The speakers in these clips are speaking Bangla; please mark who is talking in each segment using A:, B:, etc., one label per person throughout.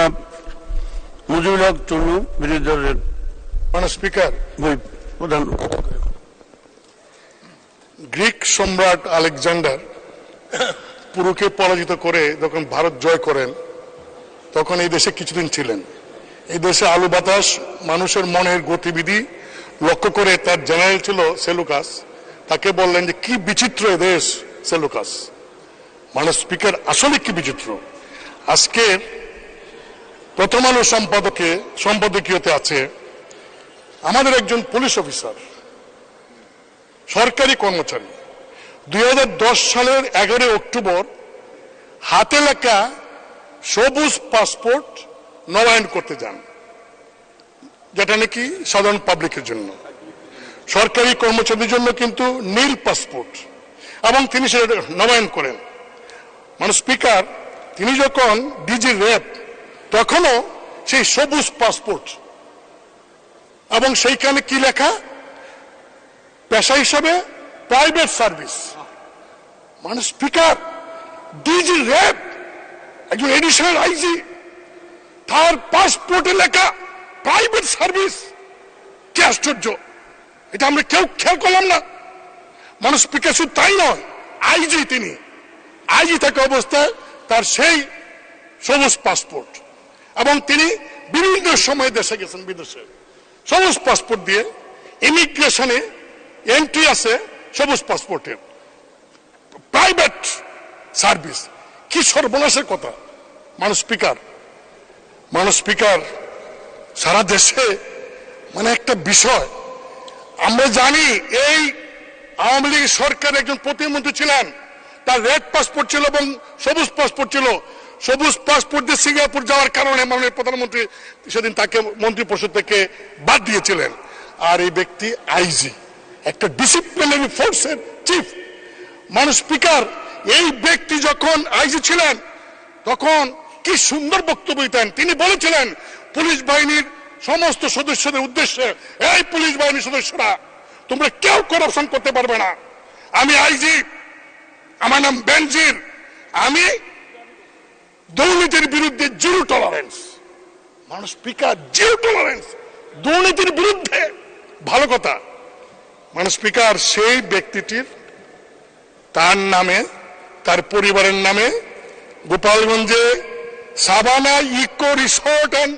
A: জনাব মুজিবুল হক চন্নু বিরোধী দলের
B: স্পিকার,
A: প্রধান।
B: গ্রিক সম্রাট আলেকজান্ডার পুরুকে পরাজিত করে যখন ভারত জয় করেন তখন এই দেশে কিছুদিন ছিলেন। এই দেশে আলু বাতাস মানুষের মনের গতিবিধি লক্ষ্য করে তার জেনারেল ছিল সেলুকাস, তাকে বললেন যে কি বিচিত্র এ দেশ সেলুকাস। স্পিকার, আসলে কি বিচিত্র। আজকের প্রথম আলো সম্পাদকীয়তে আছে আমাদের একজন পুলিশ অফিসার, সরকারি কর্মচারী, 2010 সালের 11 অক্টোবর হাতে লেখা সবুজ পাসপোর্ট নবায়ন করতে যান, যেটা নাকি সাধারণ পাবলিকের জন্য। সরকারি কর্মচারীদের জন্য কিন্তু নীল পাসপোর্ট, এবং তিনি সেটা নবায়ন করেন। স্পিকার, তিনি যখন ডিজি র্যাব তখনও সেই সবুজ পাসপোর্ট, এবং সেইখানে কি লেখা, পেশা হিসাবে private service. Speaker, DG RAB একজন এডিশনাল আইজি, তার পাসপোর্টে লেখা প্রাইভেট সার্ভিস। কি আশ্চর্য, এটা আমরা কেউ খেয়াল করলাম না। স্পিকার, শুধু তাই নয়, আইজি, তিনি আইজি থাকা অবস্থায় তার সেই সবুজ পাসপোর্ট, এবং তিনি বিভিন্ন সময় দেশে গেছেন, বিদেশে সবুজ পাসপোর্ট দিয়ে। ইমিগ্রেশনে এন্ট্রি আছে সবুজ পাসপোর্টের, প্রাইভেট সার্ভিস। কি সর্বনাশের কথা। স্পিকার, সারা দেশে একটা বিষয় আমরা জানি, এই আওয়ামী লীগ সরকার একজন প্রতিমন্ত্রী ছিলেন, তার রেড পাসপোর্ট ছিল এবং সবুজ পাসপোর্ট ছিল। সবুজ পাসপোর্ট দিয়ে সিঙ্গাপুর যাওয়ার কারণে মাননীয় প্রধানমন্ত্রী সেদিন তাকে মন্ত্রী পরিষদ থেকে বাদ দিয়েছিলেন। আর এই ব্যক্তি আইজি, একটা ডিসিপ্লিনারি ফোর্সের চিফ। স্পিকার, এই ব্যক্তি যখন আইজি ছিলেন তখন কি সুন্দর বক্তব্য দিতেন। তিনি বলেছিলেন পুলিশ বাহিনীর সমস্ত সদস্যদের উদ্দেশ্যে, এই পুলিশ বাহিনীর সদস্যরা, তোমরা কেউ করাপশন করতে পারবে না। আমি আইজি, আমার নাম বেনজির, আমি দুর্নীতির বিরুদ্ধে zero tolerance. Speaker, zero tolerance দুর্নীতির বিরুদ্ধে, ভালো কথা। স্পিকার, সেই ব্যক্তিটির তার নামে, তার পরিবারের নামে গোপালগঞ্জে savanna eco resort and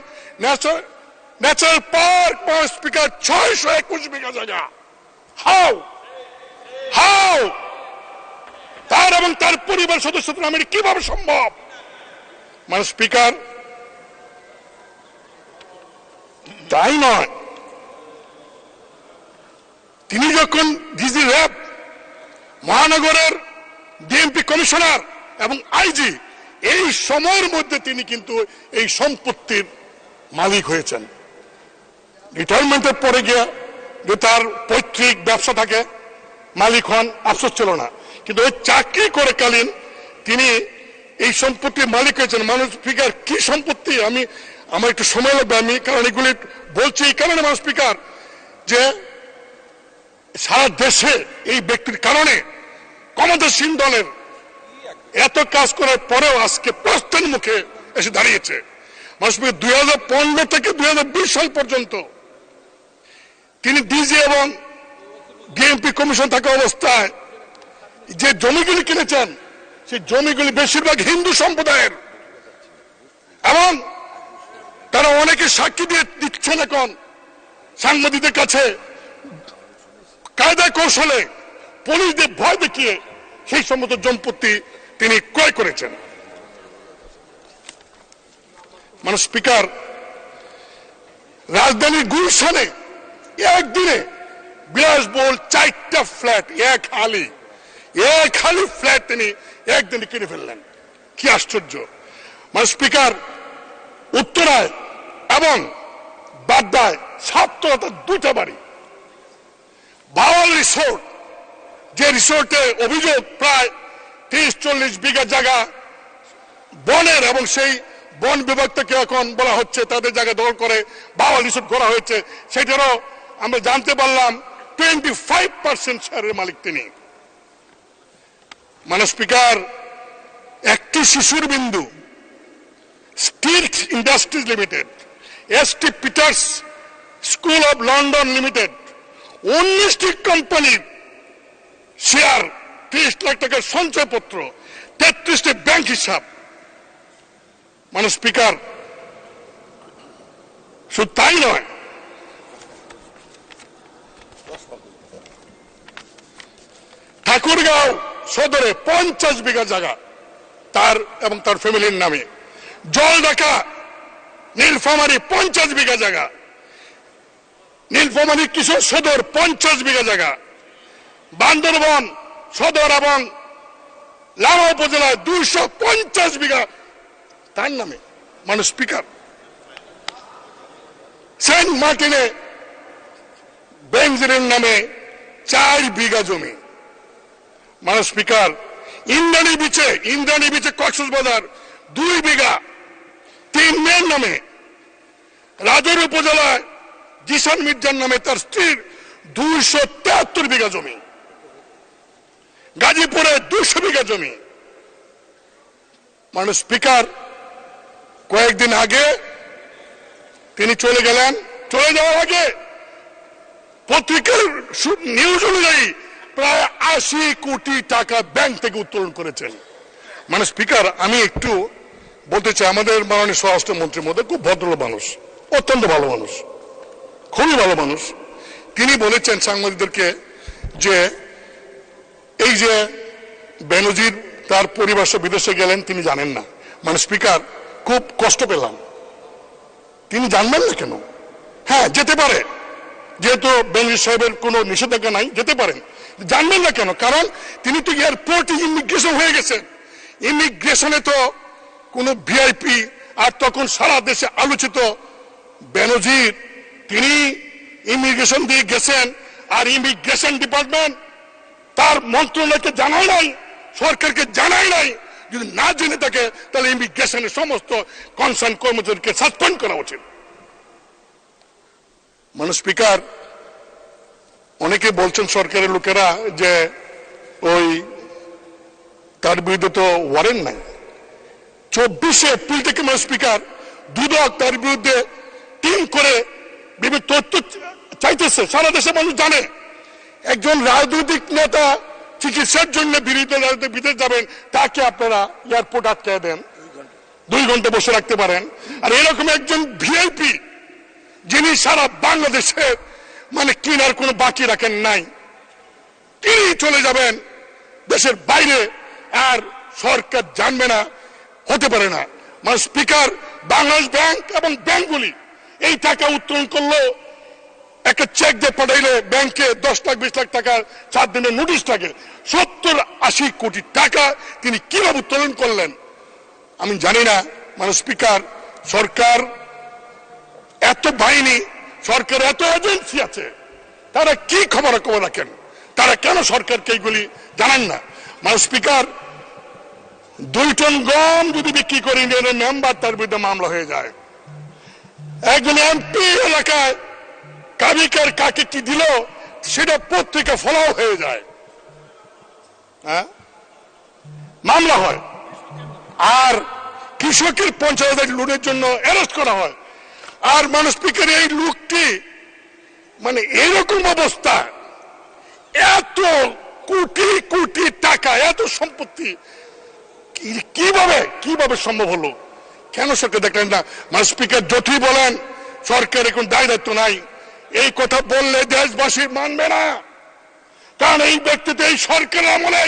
B: natural park, speaker, 621 বিঘা জায়গা। হাউ তার এবং তার পরিবার সদস্যদের নামে কিভাবে সম্ভব? স্পিকার, তাই নয়, তিনি যখন ডিজি র্যাব, মহানগরের ডিএমপি কমিশনার এবং আইজি, এই সময়ের মধ্যে তিনি কিন্তু এই সম্পত্তির মালিক হয়েছেন। রিটায়ারমেন্টের পরে গিয়ে যে তার পৈতৃক ব্যবসা থাকে, মালিক হন, আফসোস ছিল না, কিন্তু ওই চাকরি করে কালীন তিনি এই সম্পত্তির মালিক হয়েছেন। স্পিকার, কি সম্পত্তি, আমার একটু সময় লাগবে, আমি কারণ এগুলি বলছি এই কারণে। স্পিকার, যে সারা দেশে এই ব্যক্তির কারণে ক্ষমতাসীন দলের এত কাজ করার পরেও আজকে প্রশ্নের মুখে এসে দাঁড়িয়েছে। 2015 থেকে 2020 সাল পর্যন্ত তিনি ডিজি এবং ডিএমপি কমিশন থাকা অবস্থায় যে জমিগুলি কিনেছেন, সেই জমিগুলি বেশিরভাগ হিন্দু সম্প্রদায়ের, এবং তারা অনেকে সাক্ষী দিয়ে দিচ্ছেন এখন সাংবাদিকদের কাছে, কায়দা কৌশলে পুলিশদের ভয় দেখিয়ে সেই সমস্ত সম্পত্তি তিনি ক্রয় করেছেন। স্পিকার, রাজধানীর গুলশানে একদিনে বিলাসবহুল 4টা ফ্ল্যাট, এক হালি ফ্ল্যাট তিনি একদিনে কিনে ফেললেন। কি আশ্চর্য। স্পিকার, উত্তরায় এবং বাড্ডায় 2টা বাড়ি। বাওয়াল রিসোর্ট, যে রিসোর্টে অভিযোগ প্রায় 30-40 বিঘা জায়গা বনের, এবং সেই বন বিভাগ থেকে এখন বলা হচ্ছে তাদের জায়গা দখল করে বাওয়াল রিসোর্ট করা হয়েছে। সেটারও আমরা জানতে পারলাম 25% শেয়ারের মালিক তিনি। স্পিকার, একটি শিশুর Bindu steel industries limited, ST Peter's school of London limited, 19টি কোম্পানির শেয়ার, 30 লাখ টাকার সঞ্চয়পত্র, 33টি ব্যাংক হিসাব। মানে স্পিকার, শুধু তাই নয়, ঠাকুরগাঁও সদরে 50 বিঘা জায়গা তার এবং তার ফ্যামিলির নামে। জলঢাকা নীলফামারী 50 বিঘা জায়গা, নীলফামারী কিশোর সদর 50 বিঘা জায়গা, বান্দরবন সদর এবং লামা উপজেলায় 250 বিঘা তার নামে। মানে স্পিকার, সেন্ট মার্টিনে বেনজিরের নামে 4 বিঘা জমি। মানে স্পিকার, ইন্দ্রাণী বিচে কক্সবাজার 2 বিঘা 3 মেয়ের নামে। রাজৌর উপজেলায় জিসান মির্জার নামে তার স্ত্রীর 273 বিঘা জমি। গাজীপুরে 200 বিঘা জমি। মানে স্পিকার, কয়েকদিন আগে তিনি চলে গেলেন। চলে যাওয়ার আগে পত্রিকার নিউজ অনুযায়ী প্রায় 80 কোটি টাকা ব্যাংক থেকে উত্তোলন করেছেন। মানে স্পিকার, আমি একটু বলতে চাই, আমাদের মাননীয় স্বরাষ্ট্রমন্ত্রীর মধ্যে খুব ভদ্র মানুষ, অত্যন্ত ভালো মানুষ, খুবই ভালো মানুষ। তিনি বলেছেন সাংবাদিকদেরকে যে এই যে বেনজির তার পরিবার সহ বিদেশে গেলেন তিনি জানেন না। মানে স্পিকার, খুব কষ্ট পেলাম। তিনি জানবেন না কেন? হ্যাঁ, যেতে পারে, যেহেতু বেনজির সাহেবের কোনো নিষেধাজ্ঞা নাই, যেতে পারেন। জানবেন না কেন? কারণ তিনি তো এয়ারপোর্টে ইমিগ্রেশন হয়ে গেছেন। ইমিগ্রেশনে তো কোনো ভিআইপি, আর তখন সারা দেশে আলোচিত বেনজির, তিনি ইমিগ্রেশন দিয়ে গেছেন, আর ইমিগ্রেশন ডিপার্টমেন্ট তার মন্ত্রণালয়কে জানায় নাই, সরকারকে জানায় নাই। যদি না জেনে থাকে তাহলে ইমিগ্রেশনের সমস্ত কনসার্ন কর্মচারীকে সাসপেন্ড করা উচিত। মানে স্পিকার, অনেকে বলছেন সরকারের লোকেরা যে ওই তার বিরুদ্ধে তো ওয়ারেন্ট নাই। 24 এপ্রিল থেকে মানে স্পিকার, দুদক তার বিরুদ্ধে টিম করে বিভিন্ন তথ্য চাইতেছে। সারা দেশে মানুষ জানে একজন রাজনৈতিক নেতা চিকিৎসার জন্য বিদেশ যাবেন, তাকে আপনারা এয়ারপোর্ট আটকে দেন, 2 ঘন্টা বসে রাখতে পারেন। আর এরকম একজন ভিআইপি যিনি সারা বাংলাদেশে মানে কিনার কোনো বাকি রাখেন নাই, তিনি চলে যাবেন দেশের বাইরে, আর সরকার জানবে না, হতে পারে না। মানে স্পিকার, বাংলাদেশ ব্যাংক এবং ব্যাংকগুলি এই টাকা উত্তোলন করলো, একটা চেক দিয়ে পাঠাইলে ব্যাংকে 10 লাখ 20 লাখ টাকা 4 দিনের নোটিশ থাকে। 70-80 কোটি টাকা তিনি কিভাবে উত্তোলন করলেন আমি জানি না। মানে স্পিকার, সরকার এত বাহিনী, সরকার এত এজেন্সি আছে, তারা কি খবর রাখেন? তারা কেন সরকারকে এইগুলি জানান না? মানে স্পিকার, 2 টন গম যদি বিক্রি করে ইউনিয়নের মেম্বার, তার বিরুদ্ধে মামলা হয়ে যায়। একজন এমপি এলাকায় কাবিকার কাকে কি দিল সেটা পত্রিকা ফলাও হয়ে যায়, হ্যাঁ, মামলা হয়। আর কৃষকের 50,000 লোনের জন্য অ্যারেস্ট করা হয়। আর মানে স্পিকার, এই লোকটি মানে এরকম অবস্থা, এত কোটি কোটি টাকা, এত সম্পত্তি কিভাবে সম্ভব হলো? কেন সরকার দেখলেন না? মানে স্পিকার, যতই বলেন সরকার এখন দায় দায়িত্ব নাই, এই কথা বললে দেশবাসী মানবে না। কারণ এই ব্যক্তিতে এই সরকারের আমলে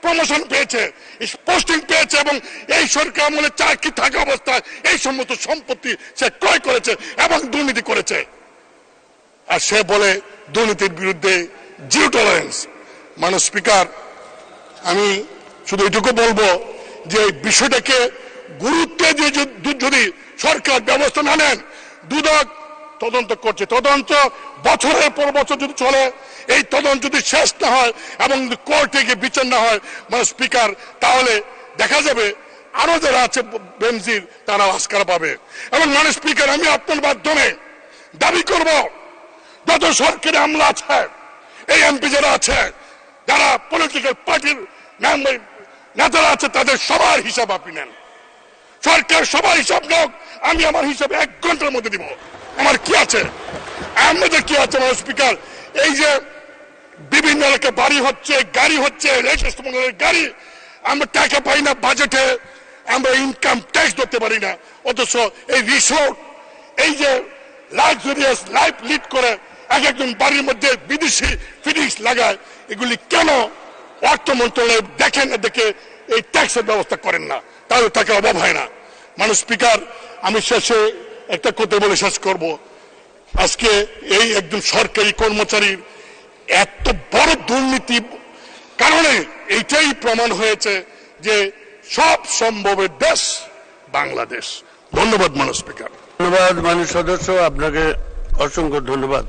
B: প্রমোশন পেয়েছে, পোস্টিং পেয়েছে, এবং এই সরকার আমলে চাকরি থাকা অবস্থায় এই সমস্ত সম্পত্তি সে ক্রয় করেছে এবং দুর্নীতি করেছে। আর সে বলে দুর্নীতির বিরুদ্ধে জিরো টলারেন্স। মানে স্পিকার, আমি শুধু এটুকু বলবো যে এই বিষয়টাকে গুরুত্ব দিয়ে যদি সরকার ব্যবস্থা না নেন, দুদক তদন্ত করছে, তদন্ত বছরের পর বছর যদি চলে, এই তদন্ত যদি শেষ না হয় এবং কোর্টে গিয়ে বিচার না হয়, মানে স্পিকার, তাহলে দেখা যাবে আরো যারা আছে বেনজির তারা আস্কার পাবে। এবং মানে স্পিকার, আমি আপনার মাধ্যমে দাবি করব, যত সরকারি আমলা আছে, এই এমপি যারা আছে, যারা পলিটিক্যাল পার্টির নেতারা আছে, তাদের সবার হিসাব আপনি নেন। সরকার সবাই হিসাব লোক, আমি আমার হিসাবে 1 ঘন্টার মধ্যে দিব। আমার কি আছে, আমাদের কি আছে? মানে স্পিকার, এই যে বিভিন্ন এলাকায় বাড়ি হচ্ছে, গাড়ি হচ্ছে, লেটেস্ট মডেলের গাড়ি, আমরা টাকা পাই না বাজেটে, আমরা ইনকাম ট্যাক্স ধরতে পারি না, অথচ এই রিসোর্ট, এই যে লাক্সারিয়াস লাইফ লিড করে একজন বাড়ির মধ্যে বিদেশি ফিটিংস লাগায়, এগুলি কেন অর্থ মন্ত্রণালয় দেখেন না, দেখে এই ট্যাক্সের ব্যবস্থা করেন না? তাহলে টাকা অভাব হয় না। মানুষ স্পিকার, আমি শেষে একটা কথা বলে শেষ করব। আজকে এই একজন সরকারি কর্মচারীর এত বড় দুর্নীতি কারণে এইটাই প্রমাণ হয়েছে যে সব সম্ভবের দেশ বাংলাদেশ। ধন্যবাদ মাননীয় স্পিকার।
A: ধন্যবাদ মাননীয় সদস্য, আপনাকে অসংখ্য ধন্যবাদ।